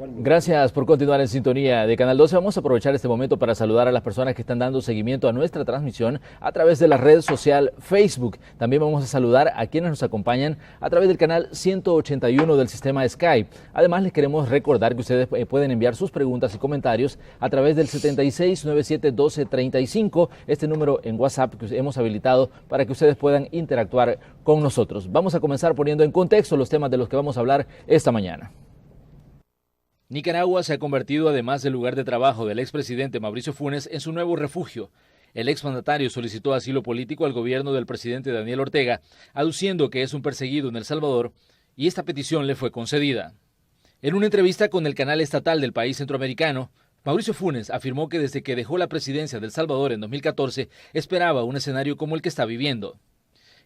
Gracias por continuar en sintonía de Canal 12. Vamos a aprovechar este momento para saludar a las personas que están dando seguimiento a nuestra transmisión a través de la red social Facebook. También vamos a saludar a quienes nos acompañan a través del canal 181 del sistema Sky. Además, les queremos recordar que ustedes pueden enviar sus preguntas y comentarios a través del 76971235, este número en WhatsApp que hemos habilitado para que ustedes puedan interactuar con nosotros. Vamos a comenzar poniendo en contexto los temas de los que vamos a hablar esta mañana. Nicaragua se ha convertido, además del lugar de trabajo del expresidente Mauricio Funes, en su nuevo refugio. El exmandatario solicitó asilo político al gobierno del presidente Daniel Ortega, aduciendo que es un perseguido en El Salvador, y esta petición le fue concedida. En una entrevista con el canal estatal del país centroamericano, Mauricio Funes afirmó que desde que dejó la presidencia de El Salvador en 2014, esperaba un escenario como el que está viviendo.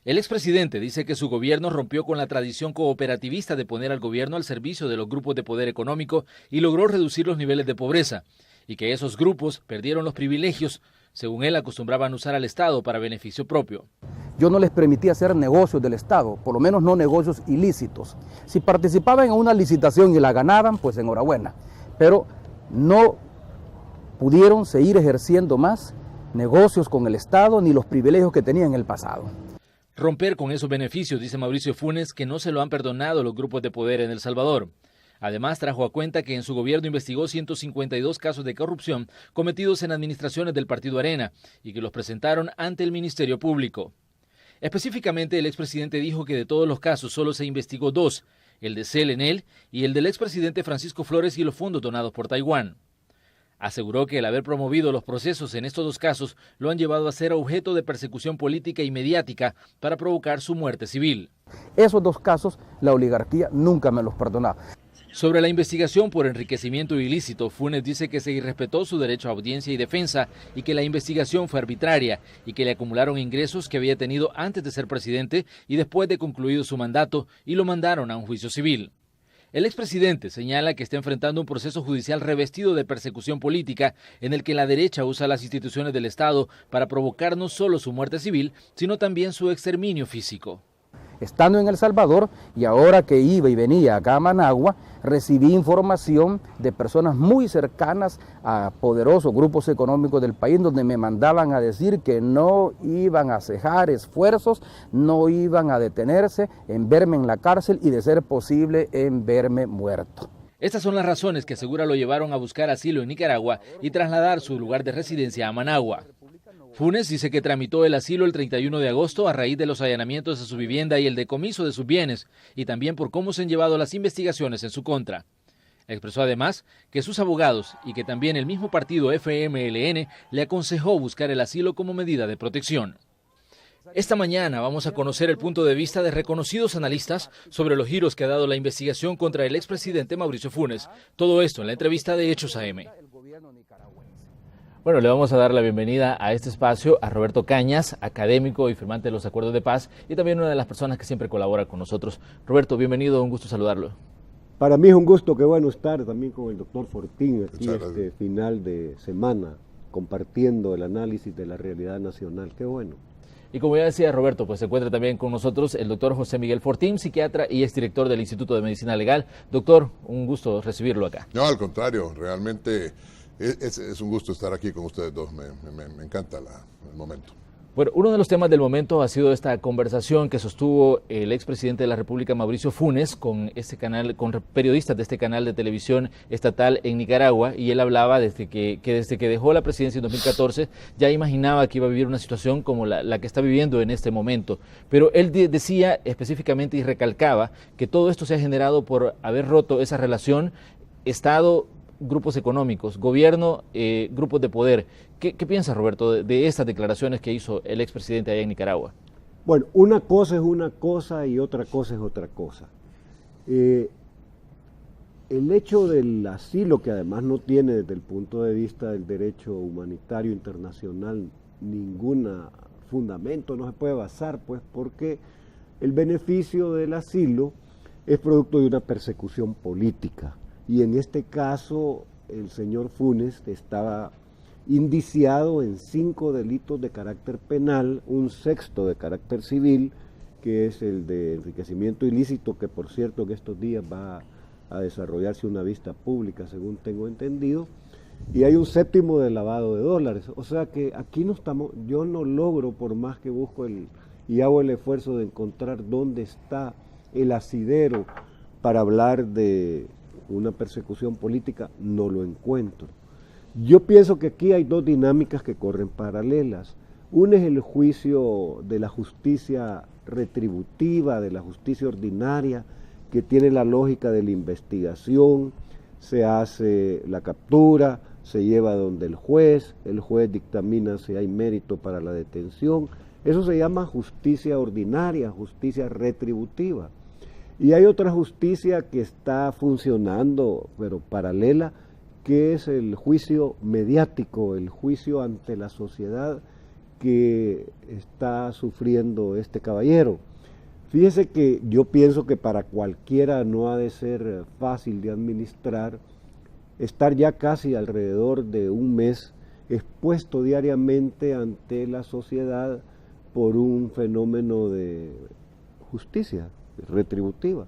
El expresidente dice que su gobierno rompió con la tradición cooperativista de poner al gobierno al servicio de los grupos de poder económico y logró reducir los niveles de pobreza, y que esos grupos perdieron los privilegios. Según él, acostumbraban usar al Estado para beneficio propio. Yo no les permití hacer negocios del Estado, por lo menos no negocios ilícitos. Si participaban en una licitación y la ganaban, pues enhorabuena, pero no pudieron seguir ejerciendo más negocios con el Estado ni los privilegios que tenían en el pasado. Romper con esos beneficios, dice Mauricio Funes, que no se lo han perdonado los grupos de poder en El Salvador. Además, trajo a cuenta que en su gobierno investigó 152 casos de corrupción cometidos en administraciones del Partido Arena y que los presentaron ante el Ministerio Público. Específicamente, el expresidente dijo que de todos los casos solo se investigó 2, el de Celenel y el del expresidente Francisco Flores y los fondos donados por Taiwán. Aseguró que el haber promovido los procesos en estos 2 casos lo han llevado a ser objeto de persecución política y mediática para provocar su muerte civil. Esos 2 casos la oligarquía nunca me los perdonaba. Sobre la investigación por enriquecimiento ilícito, Funes dice que se irrespetó su derecho a audiencia y defensa y que la investigación fue arbitraria y que le acumularon ingresos que había tenido antes de ser presidente y después de concluido su mandato y lo mandaron a un juicio civil. El expresidente señala que está enfrentando un proceso judicial revestido de persecución política en el que la derecha usa las instituciones del Estado para provocar no solo su muerte civil, sino también su exterminio físico. Estando en El Salvador y ahora que iba y venía acá a Managua, recibí información de personas muy cercanas a poderosos grupos económicos del país donde me mandaban a decir que no iban a cejar esfuerzos, no iban a detenerse en verme en la cárcel y de ser posible en verme muerto. Estas son las razones que asegura lo llevaron a buscar asilo en Nicaragua y trasladar su lugar de residencia a Managua. Funes dice que tramitó el asilo el 31 de agosto a raíz de los allanamientos a su vivienda y el decomiso de sus bienes, y también por cómo se han llevado las investigaciones en su contra. Expresó además que sus abogados y que también el mismo partido FMLN le aconsejó buscar el asilo como medida de protección. Esta mañana vamos a conocer el punto de vista de reconocidos analistas sobre los giros que ha dado la investigación contra el expresidente Mauricio Funes. Todo esto en la entrevista de Hechos AM. Bueno, le vamos a dar la bienvenida a este espacio a Roberto Cañas, académico y firmante de los acuerdos de paz y también una de las personas que siempre colabora con nosotros. Roberto, bienvenido, un gusto saludarlo. Para mí es un gusto, qué bueno estar también con el doctor Fortín aquí este final de semana, compartiendo el análisis de la realidad nacional, qué bueno. Y como ya decía Roberto, pues se encuentra también con nosotros el doctor José Miguel Fortín, psiquiatra y exdirector del Instituto de Medicina Legal. Doctor, un gusto recibirlo acá. No, al contrario, realmente es un gusto estar aquí con ustedes dos, me encanta el momento. Bueno, uno de los temas del momento ha sido esta conversación que sostuvo el expresidente de la República, Mauricio Funes, con con periodistas de este canal de televisión estatal en Nicaragua, y él hablaba desde que dejó la presidencia en 2014, ya imaginaba que iba a vivir una situación como la que está viviendo en este momento. Pero él decía específicamente y recalcaba que todo esto se ha generado por haber roto esa relación Estado, grupos económicos, gobierno, grupos de poder. ¿Qué piensa, Roberto, de estas declaraciones que hizo el expresidente allá en Nicaragua? Bueno, una cosa es una cosa y otra cosa es otra cosa. El hecho del asilo, que además no tiene desde el punto de vista del derecho humanitario internacional ningún fundamento, no se puede basar, pues, porque el beneficio del asilo es producto de una persecución política. Y en este caso, el señor Funes estaba indiciado en 5 delitos de carácter penal, un 6º de carácter civil, que es el de enriquecimiento ilícito, que por cierto en estos días va a desarrollarse una vista pública, según tengo entendido, y hay un séptimo de lavado de dólares. O sea que aquí no estamos, yo no logro, por más que busco y hago el esfuerzo de encontrar dónde está el asidero para hablar de una persecución política, no lo encuentro. Yo pienso que aquí hay dos dinámicas que corren paralelas. Una es el juicio de la justicia retributiva, de la justicia ordinaria, que tiene la lógica de la investigación, se hace la captura, se lleva donde el juez dictamina si hay mérito para la detención. Eso se llama justicia ordinaria, justicia retributiva. Y hay otra justicia que está funcionando, pero paralela, que es el juicio mediático, el juicio ante la sociedad que está sufriendo este caballero. Fíjese que yo pienso que para cualquiera no ha de ser fácil de administrar estar ya casi alrededor de un mes expuesto diariamente ante la sociedad por un fenómeno de justicia retributiva.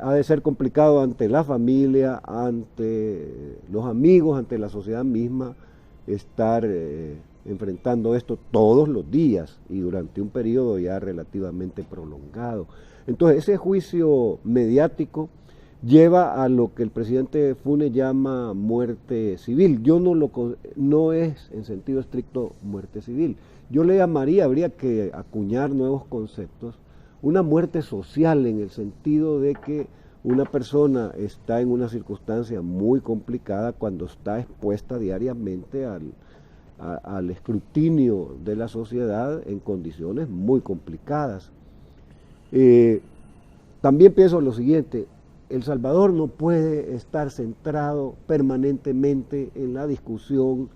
Ha de ser complicado ante la familia, ante los amigos, ante la sociedad misma, estar enfrentando esto todos los días y durante un periodo ya relativamente prolongado. Entonces, ese juicio mediático lleva a lo que el presidente Funes llama muerte civil. No es en sentido estricto muerte civil. Yo le llamaría, habría que acuñar nuevos conceptos, una muerte social, en el sentido de que una persona está en una circunstancia muy complicada cuando está expuesta diariamente al escrutinio de la sociedad en condiciones muy complicadas. También pienso lo siguiente: El Salvador no puede estar centrado permanentemente en la discusión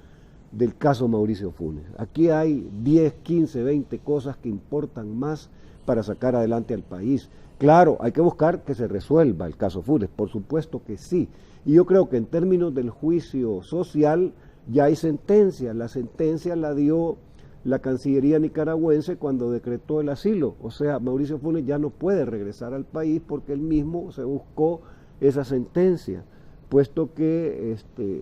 del caso Mauricio Funes. Aquí hay 10, 15, 20 cosas que importan más para sacar adelante al país. Claro, hay que buscar que se resuelva el caso Funes, por supuesto que sí. Y yo creo que en términos del juicio social ya hay sentencia. La sentencia la dio la Cancillería nicaragüense cuando decretó el asilo. O sea, Mauricio Funes ya no puede regresar al país porque él mismo se buscó esa sentencia, puesto que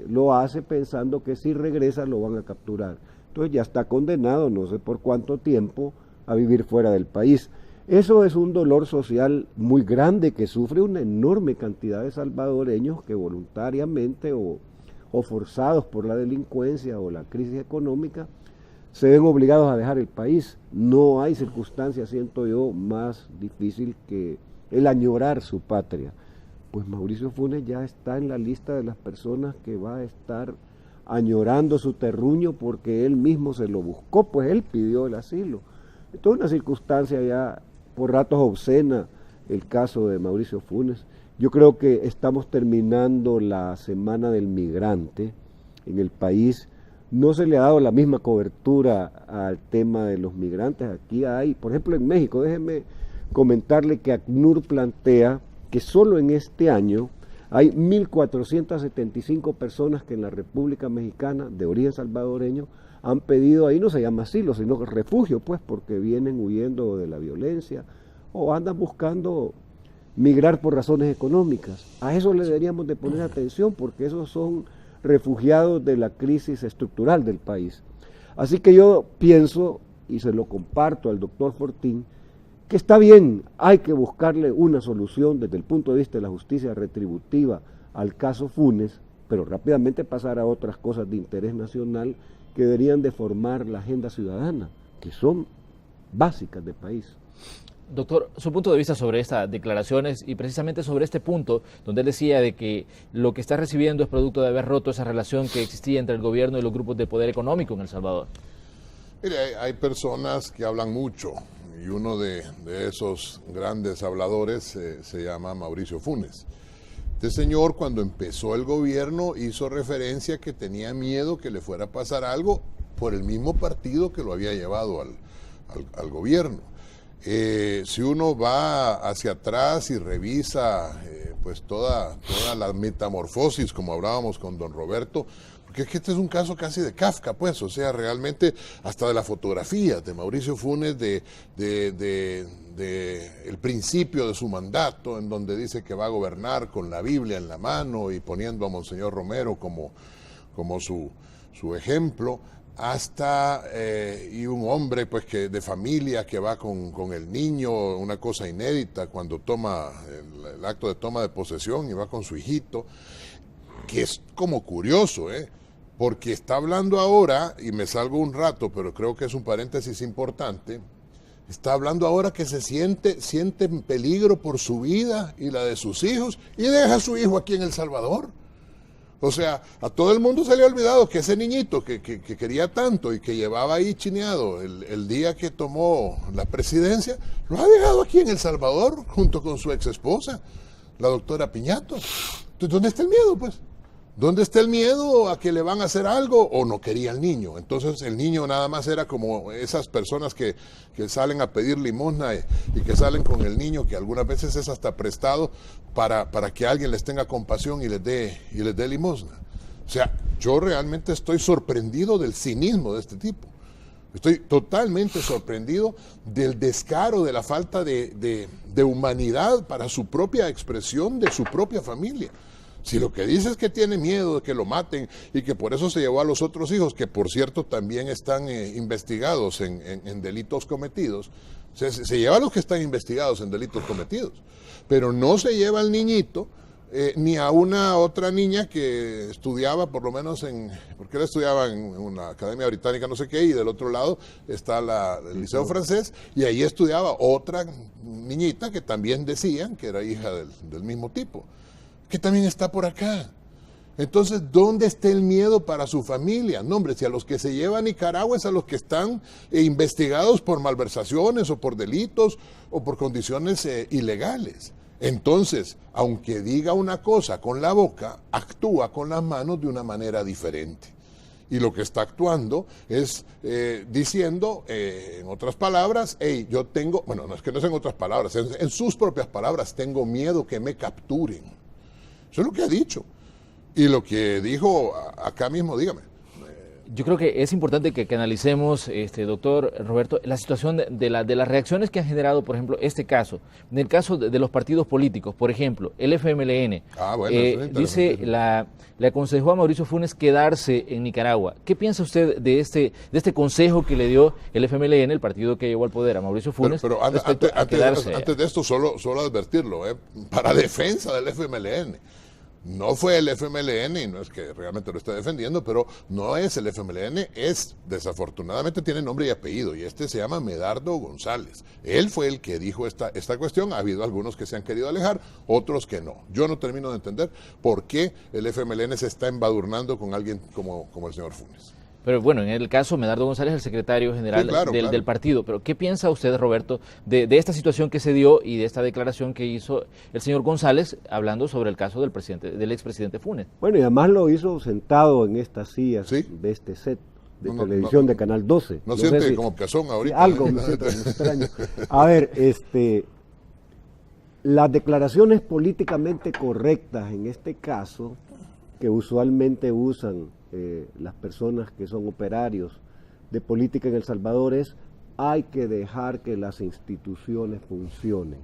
lo hace pensando que si regresa lo van a capturar. Entonces ya está condenado, no sé por cuánto tiempo, a vivir fuera del país. Eso es un dolor social muy grande que sufre una enorme cantidad de salvadoreños que voluntariamente o forzados por la delincuencia o la crisis económica se ven obligados a dejar el país. No hay circunstancia, siento yo, más difícil que el añorar su patria. Pues Mauricio Funes ya está en la lista de las personas que va a estar añorando su terruño porque él mismo se lo buscó, pues él pidió el asilo. Esto es una circunstancia ya por ratos obscena, el caso de Mauricio Funes. Yo creo que estamos terminando la semana del migrante en el país. No se le ha dado la misma cobertura al tema de los migrantes. Aquí hay, por ejemplo, en México, déjeme comentarle que ACNUR plantea que solo en este año hay 1.475 personas que en la República Mexicana, de origen salvadoreño, han pedido, ahí no se llama asilo, sino refugio, pues, porque vienen huyendo de la violencia o andan buscando migrar por razones económicas. A eso le deberíamos de poner atención, porque esos son refugiados de la crisis estructural del país. Así que yo pienso, y se lo comparto al doctor Fortín, que está bien, hay que buscarle una solución desde el punto de vista de la justicia retributiva al caso Funes, pero rápidamente pasar a otras cosas de interés nacional que deberían de formar la agenda ciudadana, que son básicas del país. Doctor, su punto de vista sobre estas declaraciones y precisamente sobre este punto donde él decía de que lo que está recibiendo es producto de haber roto esa relación que existía entre el gobierno y los grupos de poder económico en El Salvador. Mire, hay personas que hablan mucho y uno de esos grandes habladores se llama Mauricio Funes. Este señor, cuando empezó el gobierno, hizo referencia que tenía miedo que le fuera a pasar algo por el mismo partido que lo había llevado al gobierno. Si uno va hacia atrás y revisa pues toda la metamorfosis, como hablábamos con don Roberto, porque es que este es un caso casi de Kafka, pues, o sea, realmente hasta de la fotografía de Mauricio Funes, de el principio de su mandato, en donde dice que va a gobernar con la Biblia en la mano y poniendo a Monseñor Romero como su ejemplo, hasta y un hombre pues que de familia que va con el niño, una cosa inédita cuando toma el acto de toma de posesión y va con su hijito, que es como curioso, porque está hablando ahora, y me salgo un rato, pero creo que es un paréntesis importante, está hablando ahora que siente en peligro por su vida y la de sus hijos, y deja a su hijo aquí en El Salvador. O sea, a todo el mundo se le ha olvidado que ese niñito que quería tanto y que llevaba ahí chineado el día que tomó la presidencia, lo ha dejado aquí en El Salvador junto con su ex esposa, la doctora Piñato. Entonces, ¿dónde está el miedo, pues? ¿Dónde está el miedo a que le van a hacer algo o no quería el niño? Entonces el niño nada más era como esas personas que salen a pedir limosna y que salen con el niño, que algunas veces es hasta prestado para que alguien les tenga compasión y les dé limosna. O sea, yo realmente estoy sorprendido del cinismo de este tipo. Estoy totalmente sorprendido del descaro, de la falta de humanidad para su propia expresión, de su propia familia. Si lo que dice es que tiene miedo de que lo maten y que por eso se llevó a los otros hijos, que por cierto también están investigados en delitos cometidos, se lleva a los que están investigados en delitos cometidos, pero no se lleva al niñito ni a una otra niña que estudiaba, por lo menos porque él estudiaba en una academia británica no sé qué, y del otro lado está el Liceo Francés, y ahí estudiaba otra niñita que también decían que era hija del mismo tipo, que también está por acá. Entonces, ¿dónde está el miedo para su familia? No, hombre, si a los que se lleva a Nicaragua es a los que están investigados por malversaciones o por delitos o por condiciones ilegales. Entonces, aunque diga una cosa con la boca, actúa con las manos de una manera diferente. Y lo que está actuando es diciendo, en otras palabras, hey, yo tengo, bueno, no es que no es en otras palabras, en sus propias palabras, tengo miedo que me capturen. Eso es lo que ha dicho. Y lo que dijo acá mismo, dígame. Yo creo que es importante que analicemos, doctor Roberto, la situación de las reacciones que ha generado, por ejemplo, este caso. En el caso de los partidos políticos, por ejemplo, el FMLN, dice, le aconsejó a Mauricio Funes quedarse en Nicaragua. ¿Qué piensa usted de este consejo que le dio el FMLN, el partido que llevó al poder a Mauricio Funes? Pero antes de esto, solo advertirlo, para defensa del FMLN. No fue el FMLN, y no es que realmente lo esté defendiendo, pero no es el FMLN, desafortunadamente tiene nombre y apellido, y se llama Medardo González. Él fue el que dijo esta cuestión. Ha habido algunos que se han querido alejar, otros que no. Yo no termino de entender por qué el FMLN se está embadurnando con alguien como el señor Funes. Pero bueno, en el caso, Medardo González, el secretario general del partido. Pero ¿qué piensa usted, Roberto, de esta situación que se dio y de esta declaración que hizo el señor González hablando sobre el caso del expresidente Funes? Bueno, y además lo hizo sentado en estas sillas de este set de televisión de Canal 12. ¿No siente como pezón ahorita? Algo me siento extraño. A ver, las declaraciones políticamente correctas en este caso, que usualmente usan las personas que son operarios de política en El Salvador, hay que dejar que las instituciones funcionen.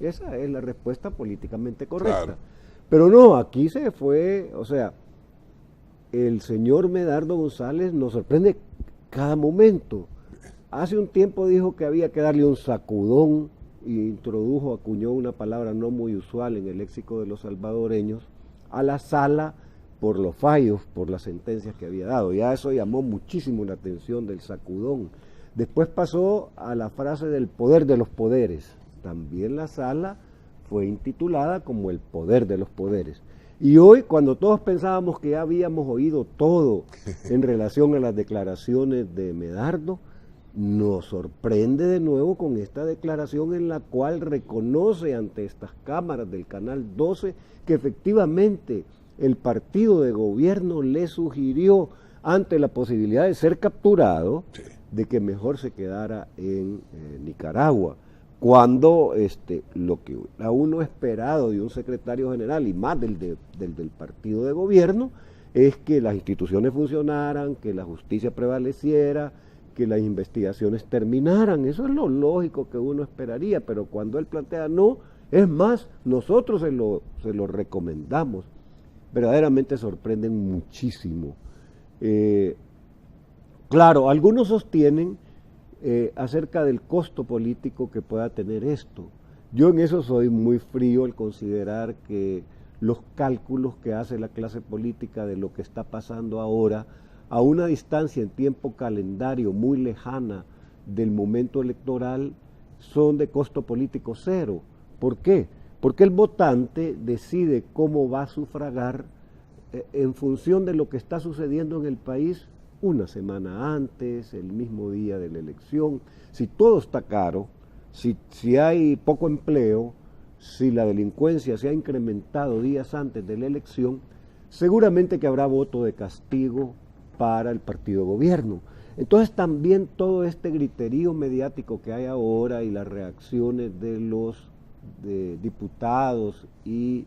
Esa es la respuesta políticamente correcta. Claro. Pero no, aquí se fue, o sea, el señor Medardo González nos sorprende cada momento. Hace un tiempo dijo que había que darle un sacudón y acuñó una palabra no muy usual en el léxico de los salvadoreños, a la sala por los fallos, por las sentencias que había dado. Ya eso llamó muchísimo la atención del sacudón. Después pasó a la frase del poder de los poderes. También la sala fue intitulada como el poder de los poderes. Y hoy, cuando todos pensábamos que ya habíamos oído todo en relación a las declaraciones de Medardo, nos sorprende de nuevo con esta declaración en la cual reconoce ante estas cámaras del Canal 12 que efectivamente el partido de gobierno le sugirió, ante la posibilidad de ser capturado, de que mejor se quedara en Nicaragua. cuando lo que a uno esperado de un secretario general y más del partido de gobierno es que las instituciones funcionaran, que la justicia prevaleciera, que las investigaciones terminaran. Eso es lo lógico que uno esperaría, pero cuando él plantea no, es más, nosotros se lo recomendamos. Verdaderamente sorprenden muchísimo. Claro, algunos sostienen acerca del costo político que pueda tener esto. Yo en eso soy muy frío al considerar que los cálculos que hace la clase política de lo que está pasando ahora, a una distancia en tiempo calendario muy lejana del momento electoral, son de costo político cero. ¿Por qué? Porque el votante decide cómo va a sufragar en función de lo que está sucediendo en el país una semana antes, el mismo día de la elección. Si todo está caro, si hay poco empleo, si la delincuencia se ha incrementado días antes de la elección, seguramente que habrá voto de castigo para el partido gobierno. Entonces también todo este griterío mediático que hay ahora y las reacciones de los diputados y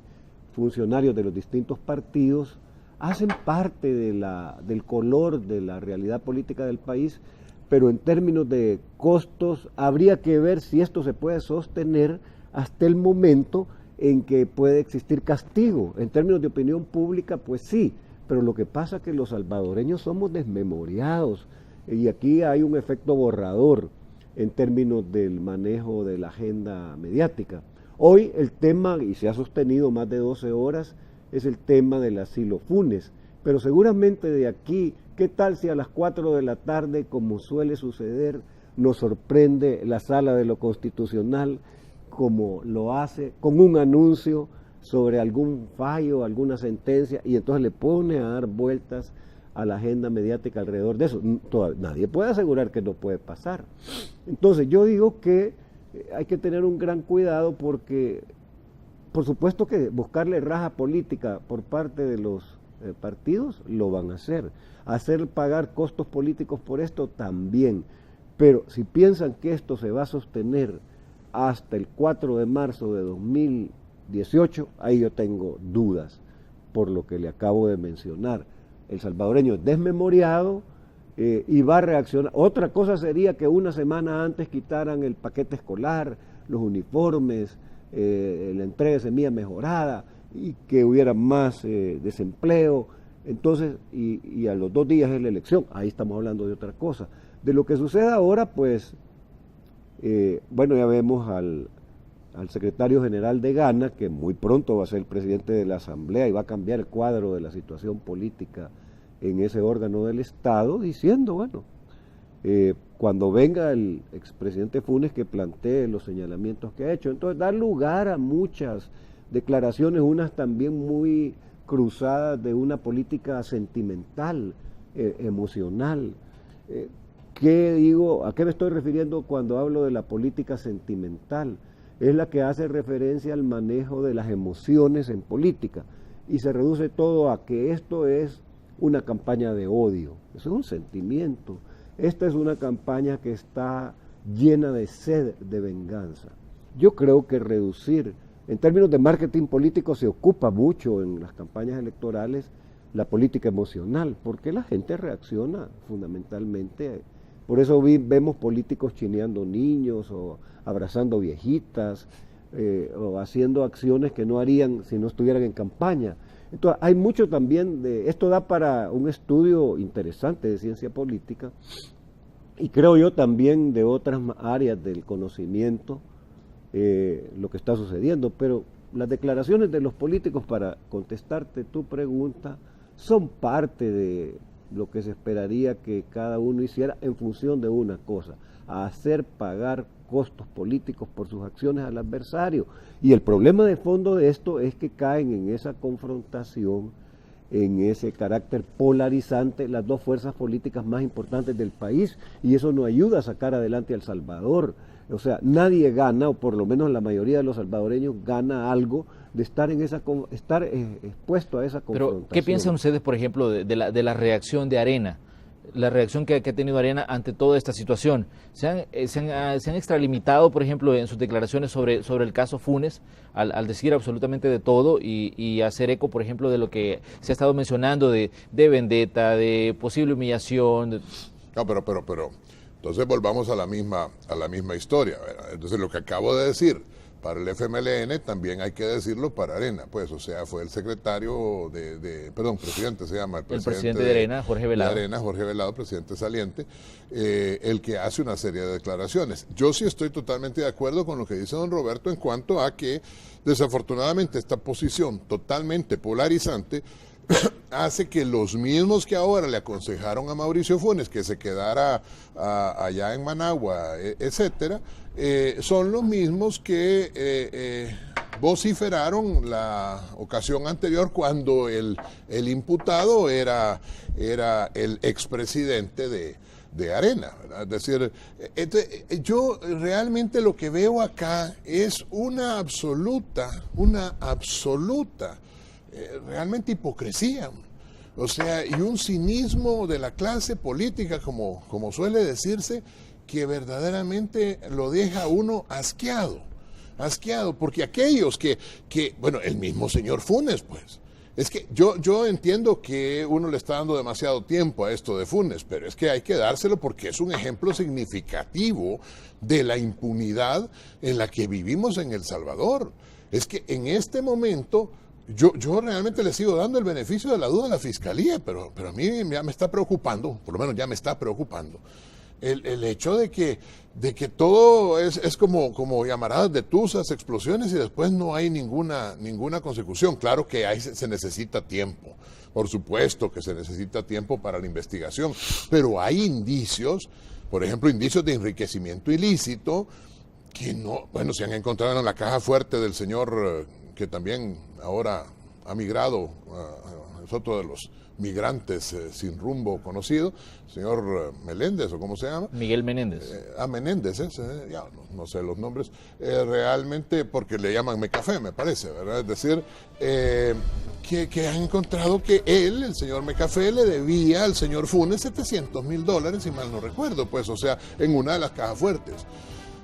funcionarios de los distintos partidos hacen parte del color de la realidad política del país, pero en términos de costos habría que ver si esto se puede sostener hasta el momento en que puede existir castigo. En términos de opinión pública, pues sí, pero lo que pasa es que los salvadoreños somos desmemoriados y aquí hay un efecto borrador en términos del manejo de la agenda mediática. Hoy el tema, y se ha sostenido más de 12 horas, es el tema del asilo Funes, pero seguramente de aquí, ¿qué tal si a las 4 de la tarde, como suele suceder, nos sorprende la Sala de lo Constitucional, como lo hace, con un anuncio sobre algún fallo, alguna sentencia, y entonces le pone a dar vueltas a la agenda mediática alrededor de eso? Nadie puede asegurar que no puede pasar. Entonces yo digo que hay que tener un gran cuidado porque, por supuesto que buscarle raja política por parte de los partidos, lo van a hacer pagar costos políticos por esto también, pero si piensan que esto se va a sostener hasta el 4 de marzo de 2018, ahí yo tengo dudas por lo que le acabo de mencionar. El salvadoreño es desmemoriado y va a reaccionar. Otra cosa sería que una semana antes quitaran el paquete escolar, los uniformes, la entrega de semilla mejorada y que hubiera más desempleo. Entonces, y a los 2 días es la elección, ahí estamos hablando de otra cosa. De lo que sucede ahora, pues, bueno, ya vemos al secretario general de Ghana, que muy pronto va a ser el presidente de la Asamblea y va a cambiar el cuadro de la situación política en ese órgano del Estado, diciendo, bueno, cuando venga el expresidente Funes que plantee los señalamientos que ha hecho. Entonces da lugar a muchas declaraciones, unas también muy cruzadas de una política sentimental, emocional. ¿Qué digo? ¿A qué me estoy refiriendo cuando hablo de la política sentimental? Es la que hace referencia al manejo de las emociones en política y se reduce todo a que esto es una campaña de odio. Eso es un sentimiento. Esta es una campaña que está llena de sed de venganza. Yo creo que reducir, en términos de marketing político, se ocupa mucho en las campañas electorales la política emocional, porque la gente reacciona fundamentalmente. Por eso vemos políticos chineando niños o abrazando viejitas o haciendo acciones que no harían si no estuvieran en campaña. Entonces, hay mucho también de esto, da para un estudio interesante de ciencia política y creo yo también de otras áreas del conocimiento lo que está sucediendo, pero las declaraciones de los políticos, para contestarte tu pregunta, son parte de lo que se esperaría que cada uno hiciera en función de una cosa, hacer pagar costos políticos por sus acciones al adversario. Y el problema de fondo de esto es que caen en esa confrontación, en ese carácter polarizante, las dos fuerzas políticas más importantes del país, y eso no ayuda a sacar adelante a El Salvador. O sea, nadie gana, o por lo menos la mayoría de los salvadoreños gana algo de estar expuesto a esa confrontación. Pero, ¿qué piensan ustedes, por ejemplo, de la reacción de Arena? la reacción que ha tenido Arena ante toda esta situación. ¿Se han extralimitado, por ejemplo, en sus declaraciones sobre el caso Funes, al decir absolutamente de todo y hacer eco, por ejemplo, de lo que se ha estado mencionando de vendetta, de posible humillación? No, pero entonces volvamos a la misma historia, ¿verdad? Entonces lo que acabo de decir para el FMLN también hay que decirlo para Arena, pues, o sea, fue el secretario presidente se llama, el presidente de Arena, Jorge Velado. De Arena, Jorge Velado, presidente saliente, el que hace una serie de declaraciones. Yo sí estoy totalmente de acuerdo con lo que dice don Roberto en cuanto a que desafortunadamente esta posición totalmente polarizante hace que los mismos que ahora le aconsejaron a Mauricio Funes que se quedara allá en Managua, etcétera, son los mismos que vociferaron la ocasión anterior cuando el imputado era el expresidente de Arena, ¿verdad? Es decir, yo realmente lo que veo acá es una absoluta realmente hipocresía, o sea, y un cinismo de la clase política, como suele decirse, que verdaderamente lo deja a uno asqueado, porque aquellos que bueno, el mismo señor Funes, pues, es que yo entiendo que uno le está dando demasiado tiempo a esto de Funes, pero es que hay que dárselo porque es un ejemplo significativo de la impunidad en la que vivimos en El Salvador. Es que en este momento yo realmente le sigo dando el beneficio de la duda a la Fiscalía, pero a mí ya me está preocupando, por lo menos ya me está preocupando, el hecho de que todo es como llamaradas de tuzas, explosiones y después no hay ninguna consecución. Claro que se necesita tiempo, por supuesto que se necesita tiempo para la investigación, pero hay indicios, por ejemplo, indicios de enriquecimiento ilícito que se han encontrado en la caja fuerte del señor que también ahora ha migrado, es otro de los migrantes sin rumbo conocido, señor Meléndez, o cómo se llama. Miguel Menéndez. Menéndez, ya no sé los nombres, realmente porque le llaman Mecafé, me parece, ¿verdad? Es decir, que han encontrado que el señor Mecafé, le debía al señor Funes $700,000, si mal no recuerdo, pues, o sea, en una de las cajas fuertes.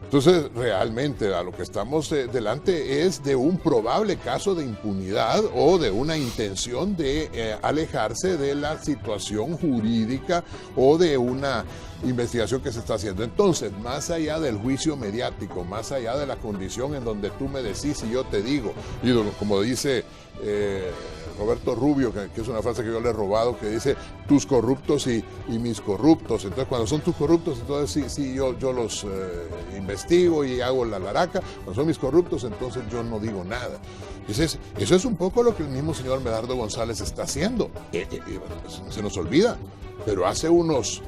Entonces, realmente a lo que estamos delante es de un probable caso de impunidad o de una intención de alejarse de la situación jurídica o de una investigación que se está haciendo. Entonces, más allá del juicio mediático, más allá de la condición en donde tú me decís y yo te digo, y como dice Roberto Rubio, que es una frase que yo le he robado, que dice tus corruptos y mis corruptos. Entonces, cuando son tus corruptos, entonces sí yo los investigo y hago la laraca. Cuando son mis corruptos, entonces yo no digo nada. Eso es un poco lo que el mismo señor Medardo González está haciendo. Se nos olvida, pero hace unos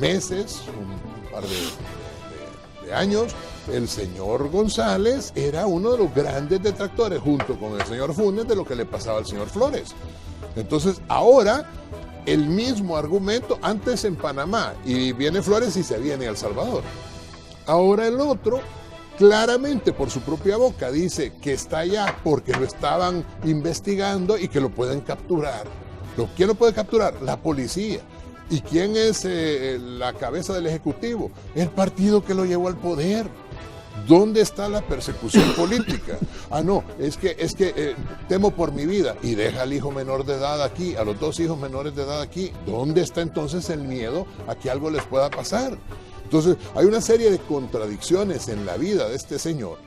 meses, un par de años, el señor González era uno de los grandes detractores, junto con el señor Funes, de lo que le pasaba al señor Flores. Entonces, ahora, el mismo argumento, antes en Panamá, y viene Flores y se viene a El Salvador. Ahora el otro, claramente por su propia boca, dice que está allá porque lo estaban investigando y que lo pueden capturar. ¿Quién lo puede capturar? La policía. ¿Y quién es la cabeza del Ejecutivo? El partido que lo llevó al poder. ¿Dónde está la persecución política? No, es que temo por mi vida y deja al hijo menor de edad aquí, a los dos hijos menores de edad aquí. ¿Dónde está entonces el miedo a que algo les pueda pasar? Entonces, hay una serie de contradicciones en la vida de este señor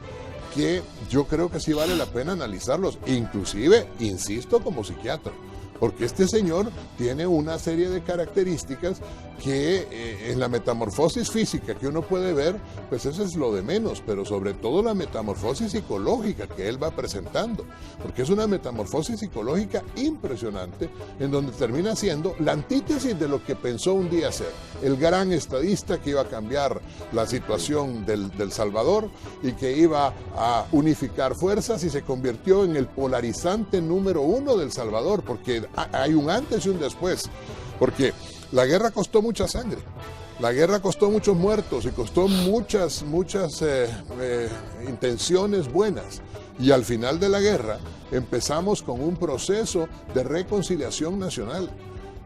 que yo creo que sí vale la pena analizarlos, inclusive, insisto, como psiquiatra. Porque este señor tiene una serie de características que en la metamorfosis física que uno puede ver, pues eso es lo de menos, pero sobre todo la metamorfosis psicológica que él va presentando, porque es una metamorfosis psicológica impresionante, en donde termina siendo la antítesis de lo que pensó un día ser el gran estadista que iba a cambiar la situación del Salvador y que iba a unificar fuerzas, y se convirtió en el polarizante número 1 del Salvador, porque hay un antes y un después, porque la guerra costó mucha sangre, la guerra costó muchos muertos y costó muchas intenciones buenas, y al final de la guerra empezamos con un proceso de reconciliación nacional.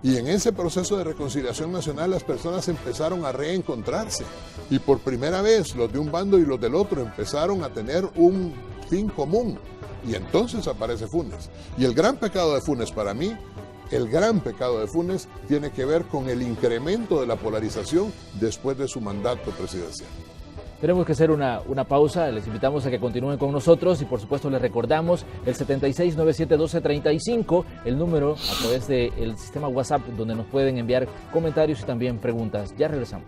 Y en ese proceso de reconciliación nacional las personas empezaron a reencontrarse. Y por primera vez los de un bando y los del otro empezaron a tener un fin común. Y entonces aparece Funes. Y el gran pecado de Funes para mí, el gran pecado de Funes tiene que ver con el incremento de la polarización después de su mandato presidencial. Tenemos que hacer una pausa, les invitamos a que continúen con nosotros y por supuesto les recordamos el 76971235, el número a través del sistema WhatsApp donde nos pueden enviar comentarios y también preguntas. Ya regresamos.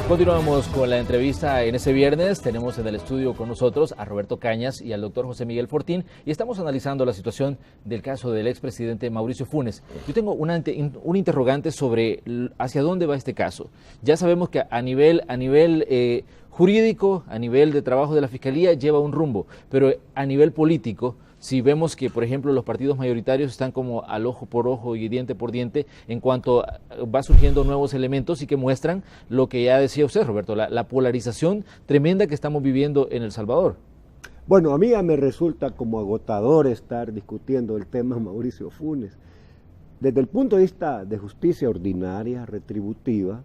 Continuamos con la entrevista en ese viernes. Tenemos en el estudio con nosotros a Roberto Cañas y al doctor José Miguel Fortín y estamos analizando la situación del caso del expresidente Mauricio Funes. Yo tengo un interrogante sobre hacia dónde va este caso. Ya sabemos que a nivel jurídico, a nivel de trabajo de la Fiscalía lleva un rumbo, pero a nivel político, si vemos que, por ejemplo, los partidos mayoritarios están como al ojo por ojo y diente por diente en cuanto va surgiendo nuevos elementos y que muestran lo que ya decía usted, Roberto, la polarización tremenda que estamos viviendo en El Salvador. Bueno, a mí ya me resulta como agotador estar discutiendo el tema Mauricio Funes. Desde el punto de vista de justicia ordinaria, retributiva,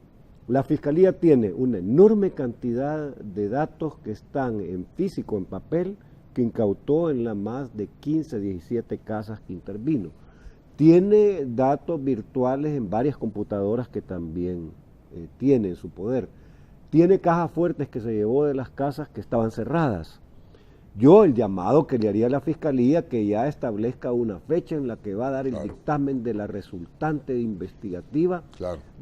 la Fiscalía tiene una enorme cantidad de datos que están en físico, en papel, que incautó en las más de 15, 17 casas que intervino. Tiene datos virtuales en varias computadoras que también tiene en su poder. Tiene cajas fuertes que se llevó de las casas que estaban cerradas. Yo el llamado que le haría a la Fiscalía que ya establezca una fecha en la que va a dar el dictamen de la resultante investigativa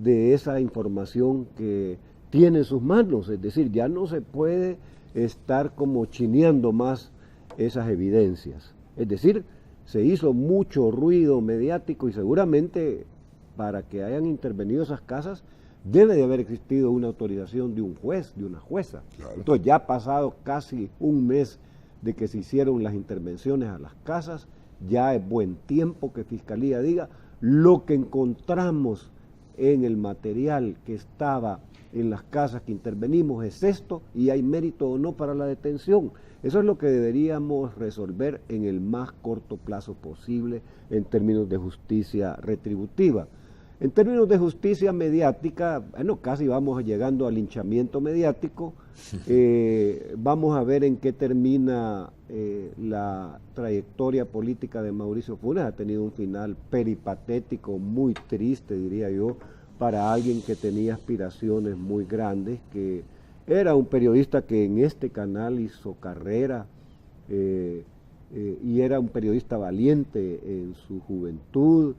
de esa información que tiene en sus manos. Es decir, ya no se puede estar como chineando más esas evidencias. Es decir, se hizo mucho ruido mediático y seguramente para que hayan intervenido esas casas debe de haber existido una autorización de un juez, de una jueza. Entonces ya ha pasado casi un mes de que se hicieron las intervenciones a las casas, ya es buen tiempo que Fiscalía diga lo que encontramos en el material que estaba en las casas que intervenimos es esto y hay mérito o no para la detención. Eso es lo que deberíamos resolver en el más corto plazo posible en términos de justicia retributiva. En términos de justicia mediática, bueno, casi vamos llegando al linchamiento mediático. Vamos a ver en qué termina la trayectoria política de Mauricio Funes. Ha tenido un final peripatético, muy triste, diría yo, para alguien que tenía aspiraciones muy grandes, que era un periodista que en este canal hizo carrera y era un periodista valiente en su juventud.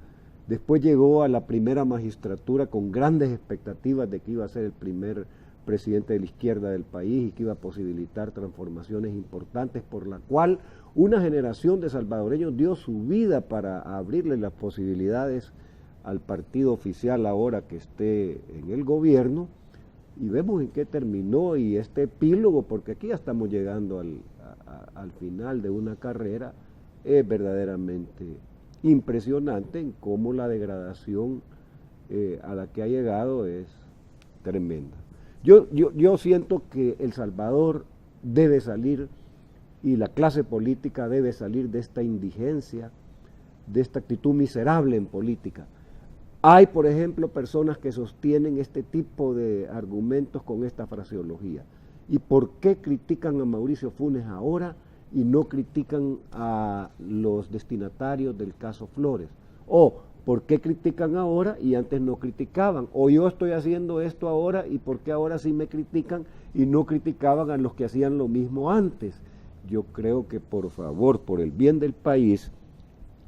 Después llegó a la primera magistratura con grandes expectativas de que iba a ser el primer presidente de la izquierda del país y que iba a posibilitar transformaciones importantes por la cual una generación de salvadoreños dio su vida para abrirle las posibilidades al partido oficial ahora que esté en el gobierno, y vemos en qué terminó y este epílogo, porque aquí ya estamos llegando al final de una carrera, es verdaderamente impresionante en cómo la degradación a la que ha llegado es tremenda. Yo siento que El Salvador debe salir y la clase política debe salir de esta indigencia, de esta actitud miserable en política. Hay, por ejemplo, personas que sostienen este tipo de argumentos con esta fraseología. ¿Y por qué critican a Mauricio Funes ahora y no critican a los destinatarios del caso Flores? ¿O por qué critican ahora y antes no criticaban? ¿O yo estoy haciendo esto ahora y por qué ahora sí me critican y no criticaban a los que hacían lo mismo antes? Yo creo que, por favor, por el bien del país,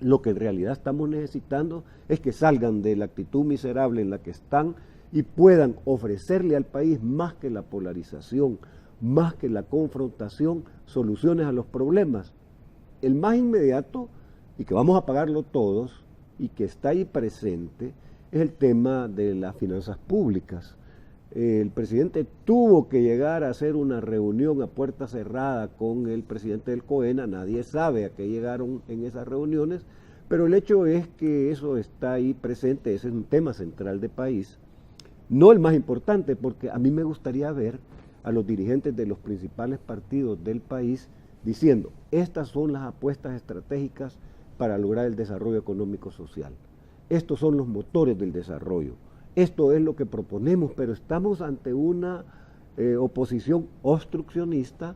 lo que en realidad estamos necesitando es que salgan de la actitud miserable en la que están y puedan ofrecerle al país más que la polarización, más que la confrontación, soluciones a los problemas. El más inmediato, y que vamos a pagarlo todos, y que está ahí presente, es el tema de las finanzas públicas. El presidente tuvo que llegar a hacer una reunión a puerta cerrada con el presidente del COENA, nadie sabe a qué llegaron en esas reuniones, Pero el hecho es que eso está ahí presente, ese es un tema central del país, no el más importante, porque a mí me gustaría ver a los dirigentes de los principales partidos del país diciendo, estas son las apuestas estratégicas para lograr el desarrollo económico-social. Estos son los motores del desarrollo. Esto es lo que proponemos, pero estamos ante una oposición obstruccionista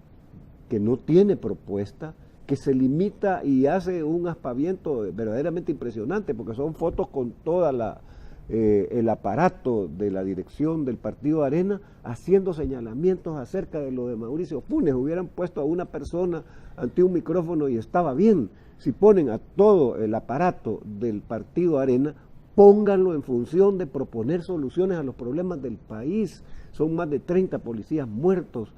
que no tiene propuesta, que se limita y hace un aspaviento verdaderamente impresionante, porque son fotos con toda el aparato de la dirección del Partido Arena haciendo señalamientos acerca de lo de Mauricio Funes. Hubieran puesto a una persona ante un micrófono y estaba bien. Si ponen a todo el aparato del Partido Arena, pónganlo en función de proponer soluciones a los problemas del país. Son más de 30 policías muertos.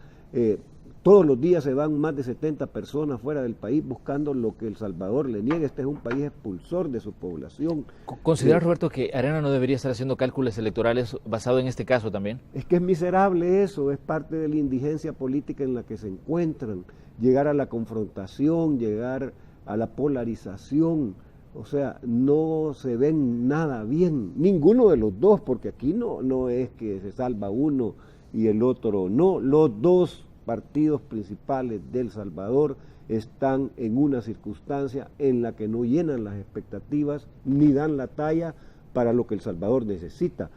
Todos los días se van más de 70 personas fuera del país buscando lo que El Salvador le niega. Este es un país expulsor de su población. ¿Considera, Roberto, que Arena no debería estar haciendo cálculos electorales basado en este caso también? Es que es miserable eso, es parte de la indigencia política en la que se encuentran. Llegar a la confrontación, llegar a la polarización, o sea, no se ven nada bien, ninguno de los dos, porque aquí no es que se salva uno y el otro no, los dos partidos principales de El Salvador están en una circunstancia en la que no llenan las expectativas ni dan la talla para lo que El Salvador necesita.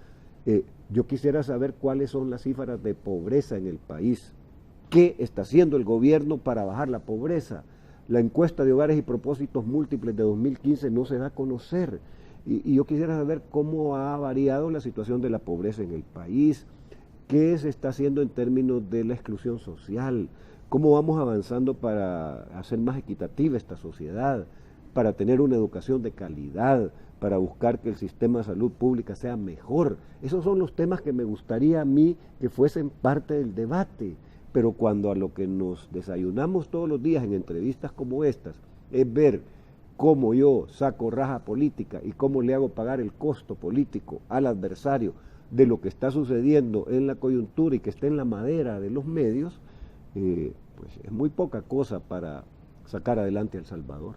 Yo quisiera saber cuáles son las cifras de pobreza en el país, qué está haciendo el gobierno para bajar la pobreza. La encuesta de hogares y propósitos múltiples de 2015 no se da a conocer y yo quisiera saber cómo ha variado la situación de la pobreza en el país, qué se está haciendo en términos de la exclusión social, cómo vamos avanzando para hacer más equitativa esta sociedad, para tener una educación de calidad, para buscar que el sistema de salud pública sea mejor. Esos son los temas que me gustaría a mí que fuesen parte del debate, pero cuando a lo que nos desayunamos todos los días en entrevistas como estas es ver cómo yo saco raja política y cómo le hago pagar el costo político al adversario de lo que está sucediendo en la coyuntura y que está en la madera de los medios, pues es muy poca cosa para sacar adelante a El Salvador.